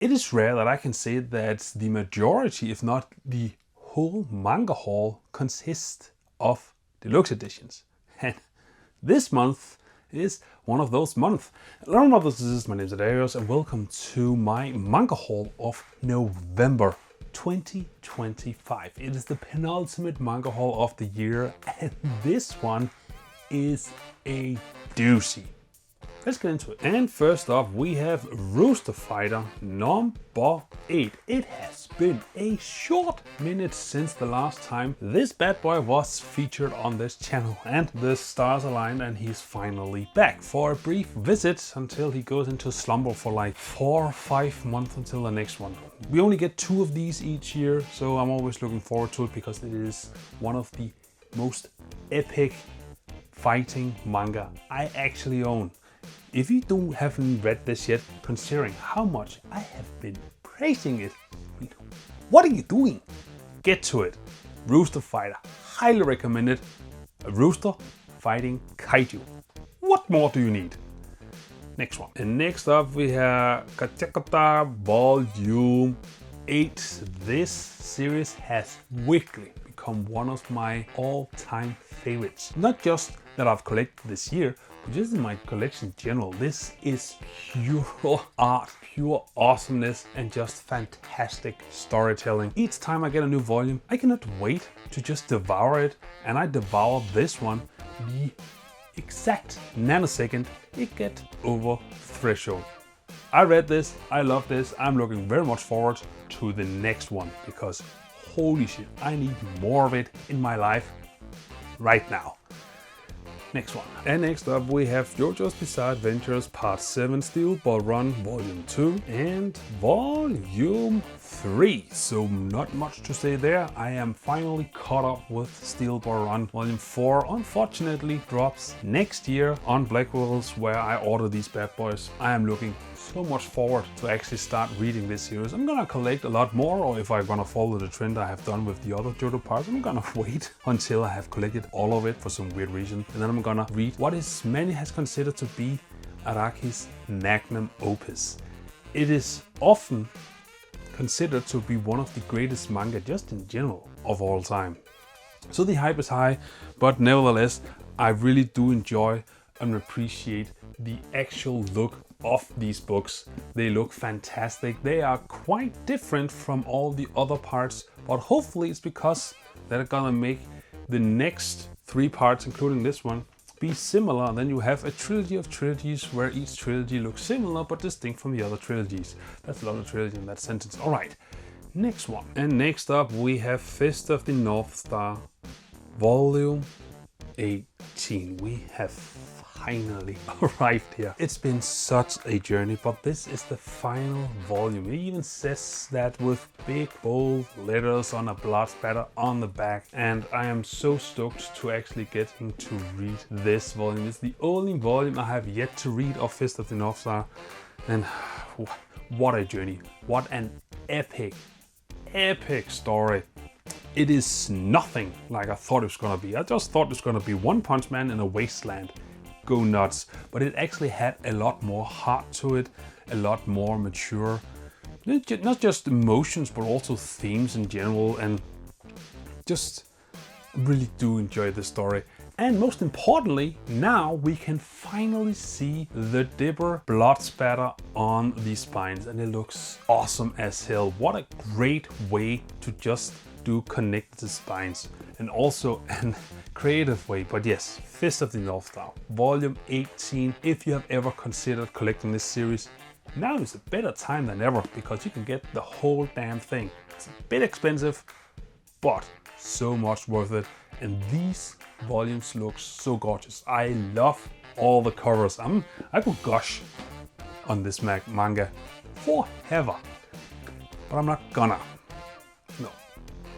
It is rare that I can say that the majority, if not the whole manga haul, consists of deluxe editions. And this month is one of those months. Hello, brothers, my name is Daidarius and welcome to my manga haul of November 2025. It is the penultimate manga haul of the year and this one is a doozy. Let's get into it. And first off, we have Rooster Fighter number 8. It has been a short minute since the last time this bad boy was featured on this channel, and the stars aligned and he's finally back for a brief visit until he goes into slumber for like 4 or 5 months until the next one. We only get 2 of these each year, so I'm always looking forward to it because it is one of the most epic fighting manga I actually own. If you haven't read this yet, considering how much I have been praising it, what are you doing? Get to it. Rooster Fighter, highly recommended. A rooster fighting kaiju. What more do you need? Next one. And next up we have Gachiakuta Volume 8. This series has quickly become one of my all-time favorites. Not just that I've collected this year, but just in my collection in general. This is pure art, pure awesomeness, and just fantastic storytelling. Each time I get a new volume, I cannot wait to just devour it, and I devour this one the exact nanosecond it gets over threshold. I read this, I love this, I'm looking very much forward to the next one because holy shit, I need more of it in my life right now. Next one. And next up we have JoJo's Bizarre Adventures Part 7 Steel Ball Run Volume 2 and Volume 3. So not much to say there. I am finally caught up with Steel Ball Run. Volume 4 unfortunately drops next year on Blackwells, where I order these bad boys. I am looking so much forward to actually start reading this series. I'm gonna collect a lot more, or if I'm gonna follow the trend I have done with the other JoJo parts, I'm gonna wait until I have collected all of it for some weird reason, and then I'm gonna read what is many has considered to be Araki's magnum opus. It is often considered to be one of the greatest manga just in general of all time. So the hype is high, but nevertheless I really do enjoy and appreciate the actual look of these books. They look fantastic. They are quite different from all the other parts, but hopefully it's because they're gonna make the next 3 parts, including this one, be similar. Then you have a trilogy of trilogies where each trilogy looks similar but distinct from the other trilogies. That's a lot of trilogy in that sentence. All right, next one. And next up we have Fist of the North Star Volume 18. We have finally arrived here. It's been such a journey, but this is the final volume. It even says that with big bold letters on a blood spatter on the back, and I am so stoked to actually getting to read this volume. It's the only volume I have yet to read of Fist of the North Star, and what a journey. What an epic story. It is nothing like I thought it was gonna be. I just thought it was gonna be One Punch Man in a wasteland. Go nuts. But it actually had a lot more heart to it, a lot more mature, not just emotions but also themes in general, and just really do enjoy the story. And most importantly, now we can finally see the Dipper blood spatter on the spines, and it looks awesome as hell. What a great way to just do connected spines, and also a creative way. But yes, Fist of the North Star Volume 18. If you have ever considered collecting this series, now is a better time than ever because you can get the whole damn thing. It's a bit expensive, but so much worth it. And these volumes look so gorgeous. I love all the covers. I could gush on this manga forever, but I'm not gonna. No.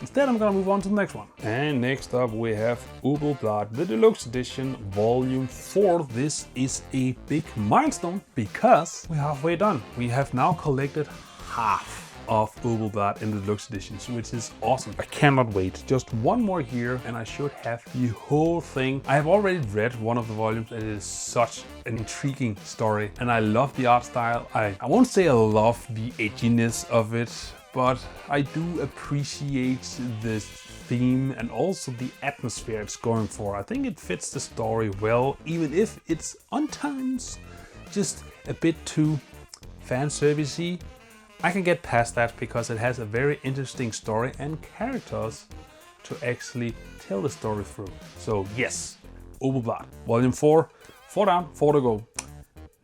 Instead, I'm gonna move on to the next one. And next up we have Übel Blatt, the Deluxe Edition Volume 4. This is a big milestone because we're halfway done. We have now collected half of Übel Blatt in the deluxe editions, which is awesome. I cannot wait. Just one more year and I should have the whole thing. I have already read one of the volumes and it is such an intriguing story and I love the art style. I won't say I love the edginess of it, but I do appreciate the theme and also the atmosphere it's going for. I think it fits the story well, even if it's on times just a bit too fan servicey. I can get past that because it has a very interesting story and characters to actually tell the story through. So yes, Übel Blatt, volume 4, 4 down, 4 to go.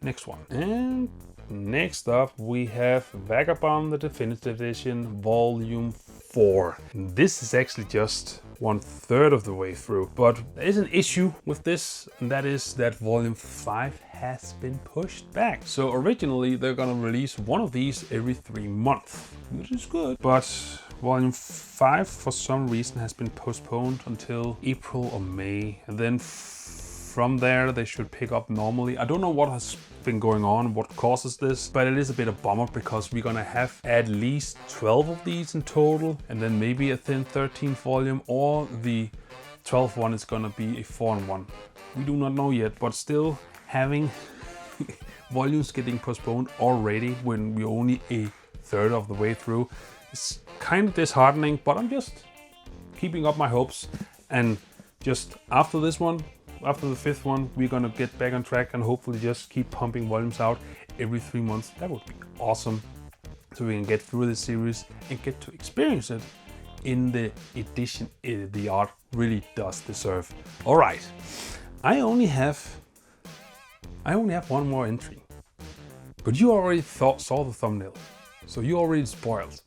Next one. And next up we have Vagabond, the definitive edition, volume 4. This is actually just 1/3 of the way through, but there is an issue with this, and that is that volume 5 has been pushed back. So originally they're gonna release one of these every 3 months, which is good, but volume 5 for some reason has been postponed until April or May, and then from there they should pick up normally. I don't know what has been going on, what causes this, but it is a bit of a bummer because we're gonna have at least 12 of these in total, and then maybe a thin 13th volume, or the 12th one is gonna be a 4-in-1. We do not know yet, but still having volumes getting postponed already when we're only a third of the way through is kind of disheartening, but I'm just keeping up my hopes, and just after this one, after the 5th one, we're gonna get back on track and hopefully just keep pumping volumes out every 3 months. That would be awesome, so we can get through this series and get to experience it in the edition the art really does deserve. All right, I only have one more entry, but you already saw the thumbnail, so you already spoiled.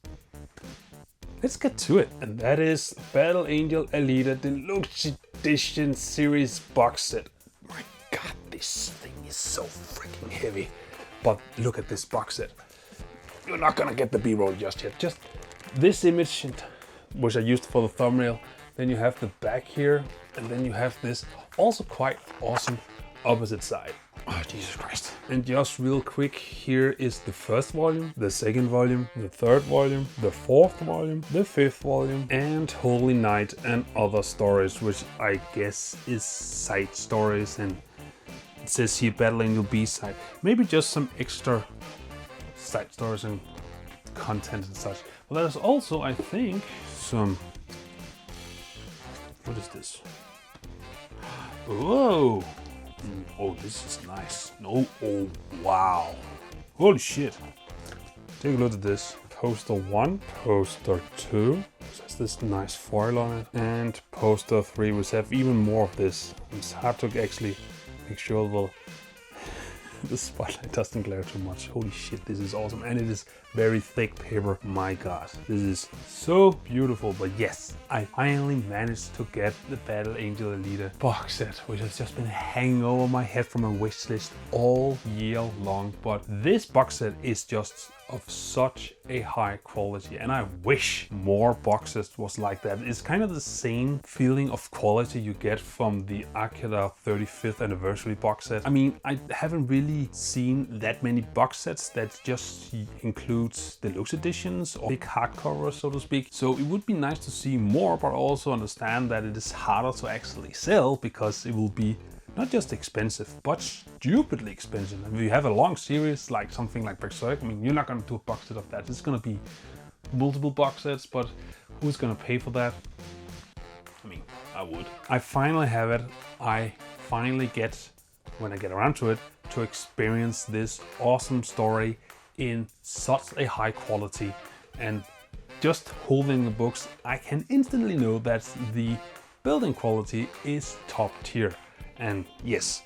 Let's get to it, and that is Battle Angel Alita Deluxe Edition Series box set. My god, this thing is so freaking heavy, but look at this box set. You're not gonna get the B-roll just yet. Just this image, which I used for the thumbnail. Then you have the back here, and then you have this also quite awesome opposite side. Oh, Jesus Christ. And just real quick, here is the 1st volume, the 2nd volume, the 3rd volume, the 4th volume, the 5th volume, and Holy Night and other stories, which I guess is side stories, and it says here Battle Angel B-side. Maybe just some extra side stories and content and such. Well, there's also, I think, some... What is this? Whoa! Oh, this is nice. No, oh, wow. Holy shit. Take a look at this. Poster 1, poster 2. It has this nice foil on it. And poster 3, which have even more of this. It's hard to actually make sure the spotlight doesn't glare too much. Holy shit, this is awesome. And it is very thick paper. My god, this is so beautiful. But yes, I finally managed to get the Battle Angel Alita box set, which has just been hanging over my head from a wish list all year long. But this box set is just of such a high quality, and I wish more boxes was like that. It's kind of the same feeling of quality you get from the Akira 35th anniversary box set. I mean, I haven't really seen that many box sets that just includes deluxe editions or big hardcovers, so to speak. So it would be nice to see more, but also understand that it is harder to actually sell because it will be not just expensive, but stupidly expensive. If you have a long series, like something like Berserk, I mean, you're not gonna do a box set of that. It's gonna be multiple box sets, but who's gonna pay for that? I mean, I would. I finally have it. I finally get, when I get around to it, to experience this awesome story in such a high quality. And just holding the books, I can instantly know that the building quality is top tier. And yes,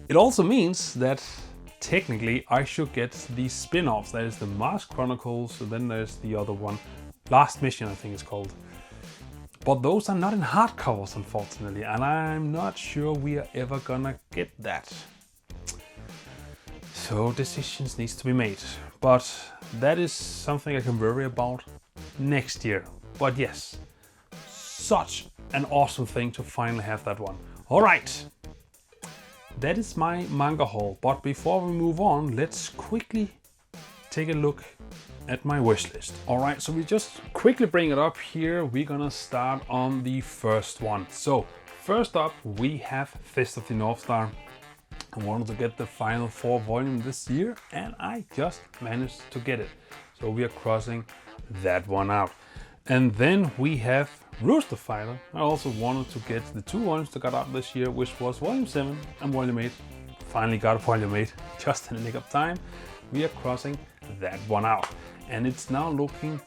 it also means that technically I should get these spin-offs. That is the Mars Chronicles, and then there's the other one, Last Mission I think it's called. But those are not in hardcovers, unfortunately, and I'm not sure we are ever gonna get that. So decisions needs to be made, but that is something I can worry about next year. But yes, such an awesome thing to finally have that one. All right. That is my manga haul, but before we move on, let's quickly take a look at my wish list. All right, so we just quickly bring it up here. We're gonna start on the first one. So first up, we have Fist of the North Star. I wanted to get the final 4 volume this year, and I just managed to get it. So we are crossing that one out. And then we have Rooster Fighter. I also wanted to get the 2 volumes that got out this year, which was volume 7 and volume 8. Finally got volume 8, just in the nick of time. We are crossing that one out. And it's now looking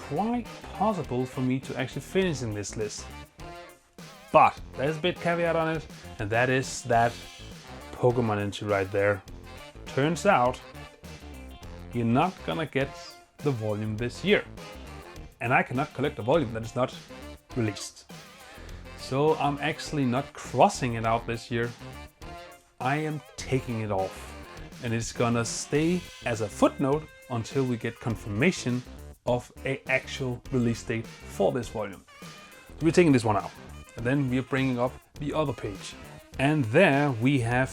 quite possible for me to actually finish in this list. But there's a bit caveat on it, and that is that Pokemon entry right there. Turns out you're not gonna get the volume this year. And I cannot collect a volume that is not released. So I'm actually not crossing it out this year. I am taking it off. And it's gonna stay as a footnote until we get confirmation of an actual release date for this volume. So we're taking this one out. And then we're bringing up the other page. And there we have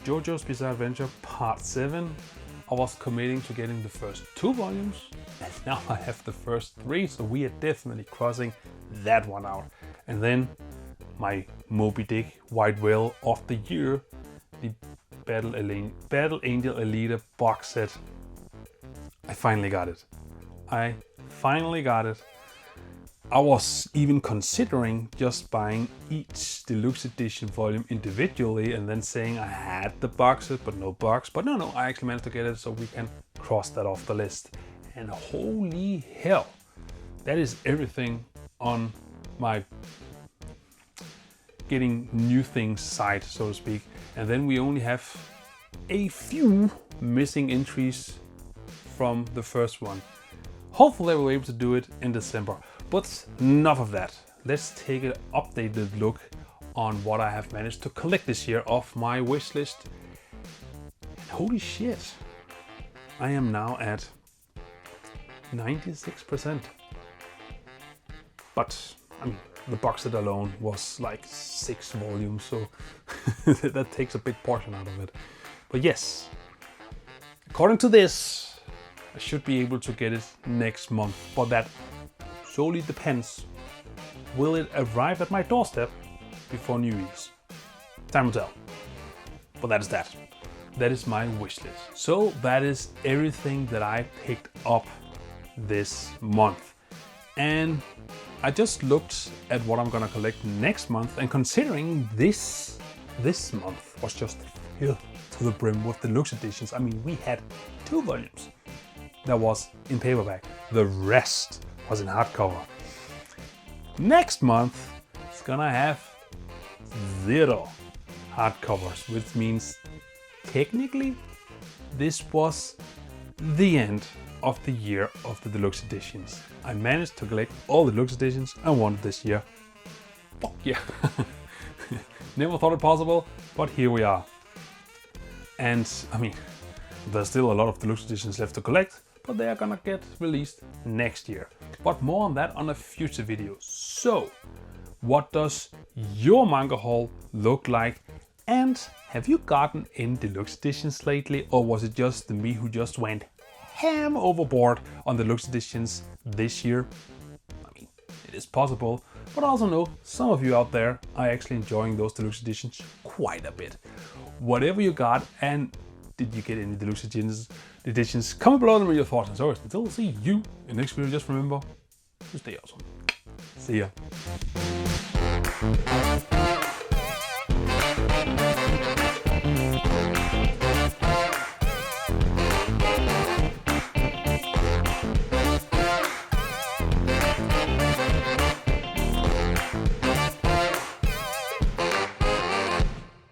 JoJo's Bizarre Adventure Part 7. I was committing to getting the first 2 volumes, and now I have the first 3, so we are definitely crossing that one out. And then my Moby Dick White Whale of the Year, the Battle Angel Alita box set. I finally got it. I finally got it. I was even considering just buying each deluxe edition volume individually and then saying I had the box set but no box. But no, I actually managed to get it, so we can cross that off the list. And holy hell, that is everything on my getting new things side, so to speak. And then we only have a few missing entries from the first one. Hopefully we'll be able to do it in December. But enough of that. Let's take an updated look on what I have managed to collect this year off my wish list. And holy shit, I am now at 96%. But I mean, the box set alone was like 6 volumes, so that takes a big portion out of it. But yes, according to this, I should be able to get it next month, but that solely depends. Will it arrive at my doorstep before New Year's? Time will tell. But that is that. That is my wish list. So that is everything that I picked up this month. And I just looked at what I'm gonna collect next month, and considering this month was just filled to the brim with deluxe editions. I mean, we had 2 volumes that was in paperback. The rest was in hardcover. Next month it's gonna have 0 hardcovers, which means technically this was the end of the year of the deluxe editions. I managed to collect all the deluxe editions I wanted this year. Fuck yeah. Never thought it possible, but here we are. And I mean, there's still a lot of deluxe editions left to collect, but they are gonna get released next year. But more on that on a future video. So, what does your manga haul look like? And have you gotten any deluxe editions lately, or was it just me who just went ham overboard on deluxe editions this year? I mean, it is possible, but I also know some of you out there are actually enjoying those deluxe editions quite a bit. Whatever you got, and did you get any deluxe editions? Comment below and read your thoughts. And so until I see you in the next video, just remember to stay awesome. See ya.